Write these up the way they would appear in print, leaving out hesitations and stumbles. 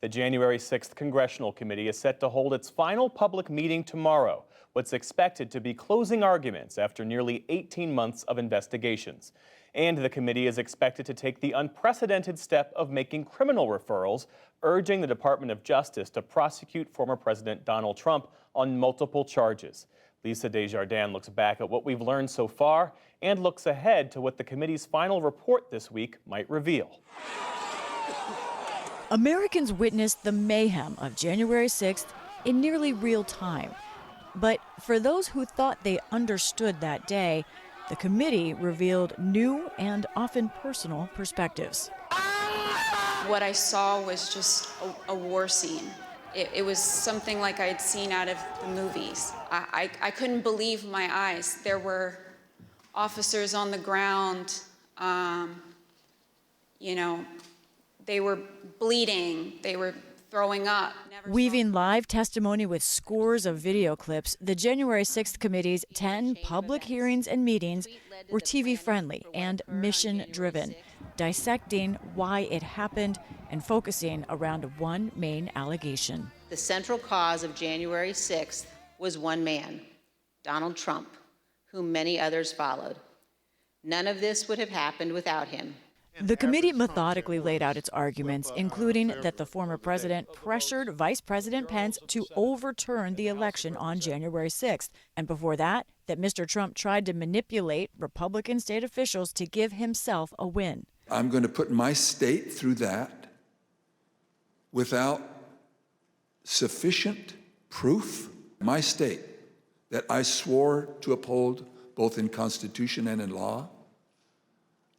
The January 6th Congressional Committee is set to hold its final public meeting tomorrow, what's expected to be closing arguments after nearly 18 months of investigations. And the committee is expected to take the unprecedented step of making criminal referrals, urging the Department of Justice to prosecute former President Donald Trump on multiple charges. Lisa Desjardins looks back at what we've learned so far and looks ahead to what the committee's final report this week might reveal. Americans witnessed the mayhem of January 6th in nearly real time. But for those who thought they understood that day, the committee revealed new and often personal perspectives. What I saw was just a war scene. It was something like I had seen out of the movies. I couldn't believe my eyes. There were officers on the ground, they were bleeding, they were throwing up. Weaving live testimony with scores of video clips, the January 6th committee's 10 public hearings and meetings were TV-friendly and mission-driven, dissecting why it happened and focusing around one main allegation. The central cause of January 6th was one man, Donald Trump, whom many others followed. None of this would have happened without him. The committee methodically laid out its arguments, including that the former president pressured Vice President Pence to overturn the election on January 6th, and before that Mr. Trump tried to manipulate Republican state officials to give himself a win. I'm going to put my state through that without sufficient proof. My state that I swore to uphold both in Constitution and in law?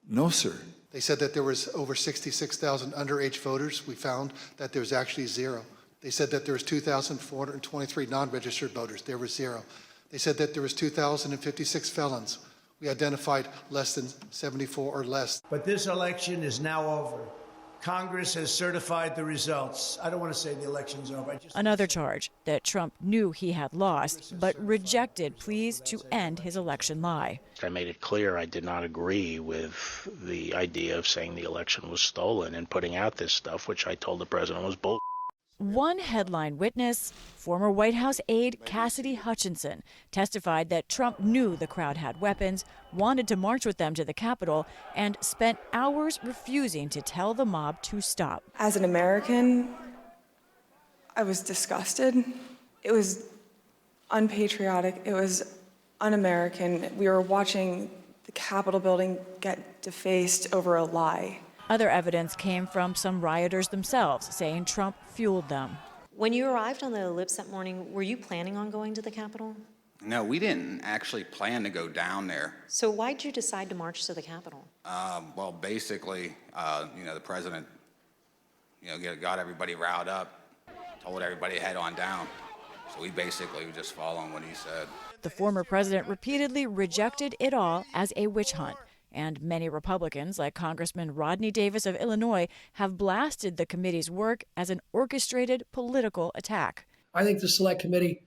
No, sir. They said that there was over 66,000 underage voters. We found that there was actually zero. They said that there was 2,423 non-registered voters. There was zero. They said that there was 2,056 felons. We identified less than 74 or less. But this election is now over. Congress has certified the results. I don't want to say the election's over. Another charge that Trump knew he had lost, but rejected pleas to end his election lie. I made it clear I did not agree with the idea of saying the election was stolen and putting out this stuff, which I told the president was bull. One headline witness, former White House aide Cassidy Hutchinson, testified that Trump knew the crowd had weapons, wanted to march with them to the Capitol, and spent hours refusing to tell the mob to stop. As an American, I was disgusted. It was unpatriotic. It was un-American. We were watching the Capitol building get defaced over a lie. Other evidence came from some rioters themselves, saying Trump fueled them. When you arrived on the ellipse that morning, were you planning on going to the Capitol? No, we didn't actually plan to go down there. So why'd you decide to march to the Capitol? Well, basically, the president, got everybody riled up, told everybody to head on down. So we basically were just following what he said. The former president repeatedly rejected it all as a witch hunt. And many Republicans, like Congressman Rodney Davis of Illinois, have blasted the committee's work as an orchestrated political attack. I think the Select Committee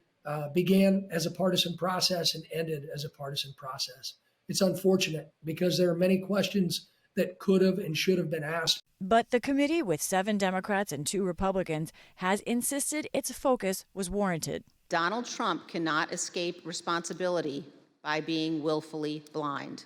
began as a partisan process and ended as a partisan process. It's unfortunate because there are many questions that could have and should have been asked. But the committee, with 7 Democrats and 2 Republicans, has insisted its focus was warranted. Donald Trump cannot escape responsibility by being willfully blind.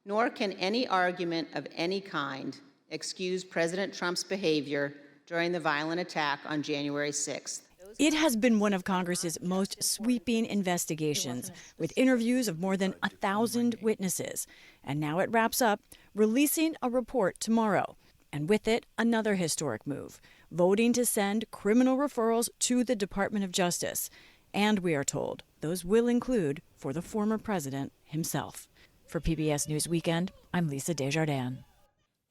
Nor can any argument of any kind excuse President Trump's behavior during the violent attack on January 6th. It has been one of Congress's most sweeping investigations, with interviews of more than 1,000 witnesses. And now it wraps up, releasing a report tomorrow. And with it, another historic move, voting to send criminal referrals to the Department of Justice. And we are told those will include for the former president himself. For PBS News Weekend, I'm Lisa Desjardins.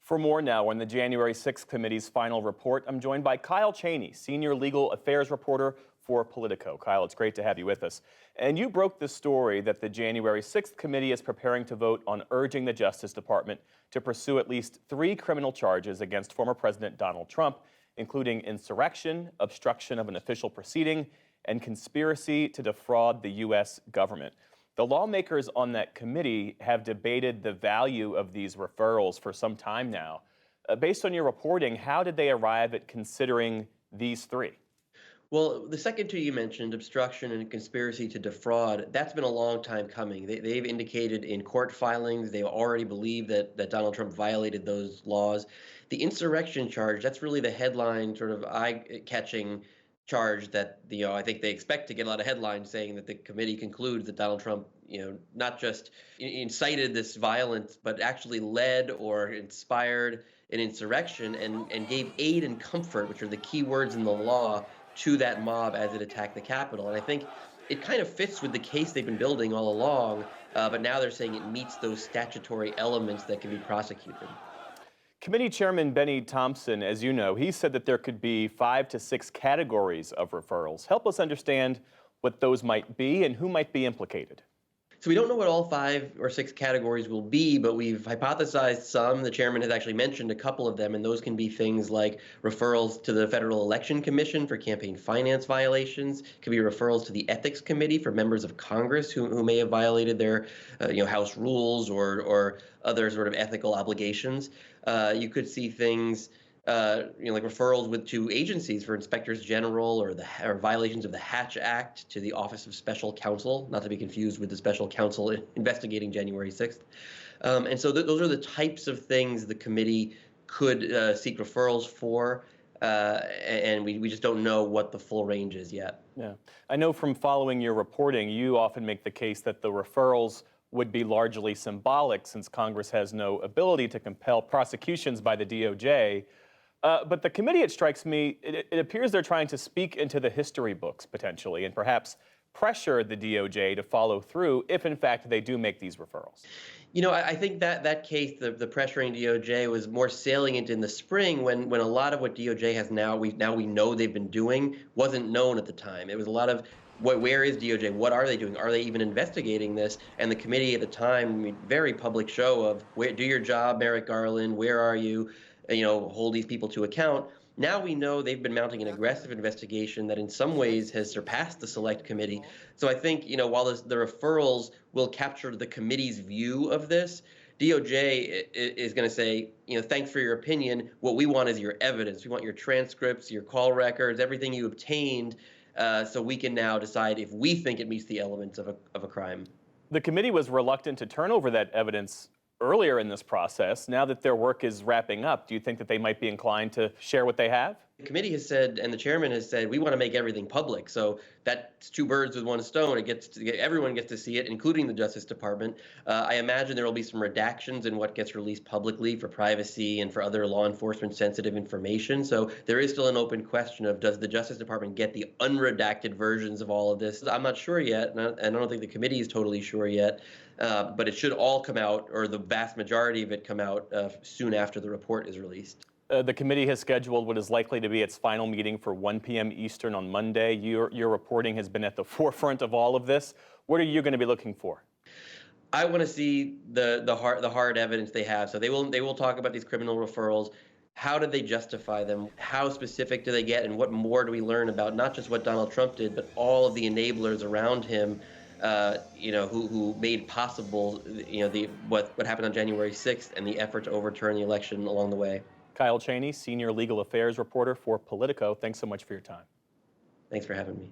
For more now on the January 6th Committee's final report, I'm joined by Kyle Cheney, Senior Legal Affairs Reporter for Politico. Kyle, it's great to have you with us. And you broke the story that the January 6th Committee is preparing to vote on urging the Justice Department to pursue at least 3 criminal charges against former President Donald Trump, including insurrection, obstruction of an official proceeding, and conspiracy to defraud the U.S. government. The lawmakers on that committee have debated the value of these referrals for some time now. Based on your reporting, how did they arrive at considering these three? Well, the second two you mentioned, obstruction and conspiracy to defraud, that's been a long time coming. They've indicated in court filings they already believe that Donald Trump violated those laws. The insurrection charge, that's really the headline, sort of eye-catching charge that I think they expect to get a lot of headlines saying that the committee concludes that Donald Trump, not just incited this violence, but actually led or inspired an insurrection and gave aid and comfort, which are the key words in the law, to that mob as it attacked the Capitol. And I think it kind of fits with the case they've been building all along, but now they're saying it meets those statutory elements that can be prosecuted. Committee Chairman Benny Thompson, as you know, he said that there could be 5 to 6 categories of referrals. Help us understand what those might be and who might be implicated. So we don't know what all 5 or 6 categories will be, but we've hypothesized some. The chairman has actually mentioned a couple of them, and those can be things like referrals to the Federal Election Commission for campaign finance violations. It could be referrals to the Ethics Committee for members of Congress who may have violated their House rules or other sort of ethical obligations. You could see things like referrals to agencies for inspectors general or violations of the Hatch Act to the Office of Special Counsel, not to be confused with the Special Counsel investigating January 6th. And so those are the types of things the committee could seek referrals for, and we just don't know what the full range is yet. Yeah, I know from following your reporting, you often make the case that the referrals would be largely symbolic since Congress has no ability to compel prosecutions by the DOJ. But the committee, it strikes me, it appears they're trying to speak into the history books potentially and perhaps pressure the DOJ to follow through if in fact they do make these referrals. I think that case, the pressuring DOJ, was more salient in the spring when a lot of what DOJ has now we know they've been doing wasn't known at the time. It was a lot of where is DOJ? What are they doing? Are they even investigating this? And the committee at the time, very public show of do your job, Merrick Garland, where are you? Hold these people to account. Now we know they've been mounting an aggressive investigation that in some ways has surpassed the select committee. So I think, while the referrals will capture the committee's view of this, DOJ is going to say, thanks for your opinion. What we want is your evidence. We want your transcripts, your call records, everything you obtained, so we can now decide if we think it meets the elements of a crime. The committee was reluctant to turn over that evidence earlier in this process. Now that their work is wrapping up, do you think that they might be inclined to share what they have? The committee has said, and the chairman has said, we want to make everything public. So that's 2 birds with 1 stone. Everyone gets to see it, including the Justice Department. I imagine there will be some redactions in what gets released publicly for privacy and for other law enforcement sensitive information. So there is still an open question of, does the Justice Department get the unredacted versions of all of this? I'm not sure yet, and I don't think the committee is totally sure yet. But it should all come out, or the vast majority of it come out soon after the report is released. The committee has scheduled what is likely to be its final meeting for 1 p.m. Eastern on Monday. Your reporting has been at the forefront of all of this. What are you going to be looking for? I want to see the hard evidence they have. So they will talk about these criminal referrals. How did they justify them? How specific do they get? And what more do we learn about not just what Donald Trump did, but all of the enablers around him? Who made possible, what happened on January 6th and the effort to overturn the election along the way. Kyle Cheney, Senior Legal Affairs Reporter for Politico. Thanks so much for your time. Thanks for having me.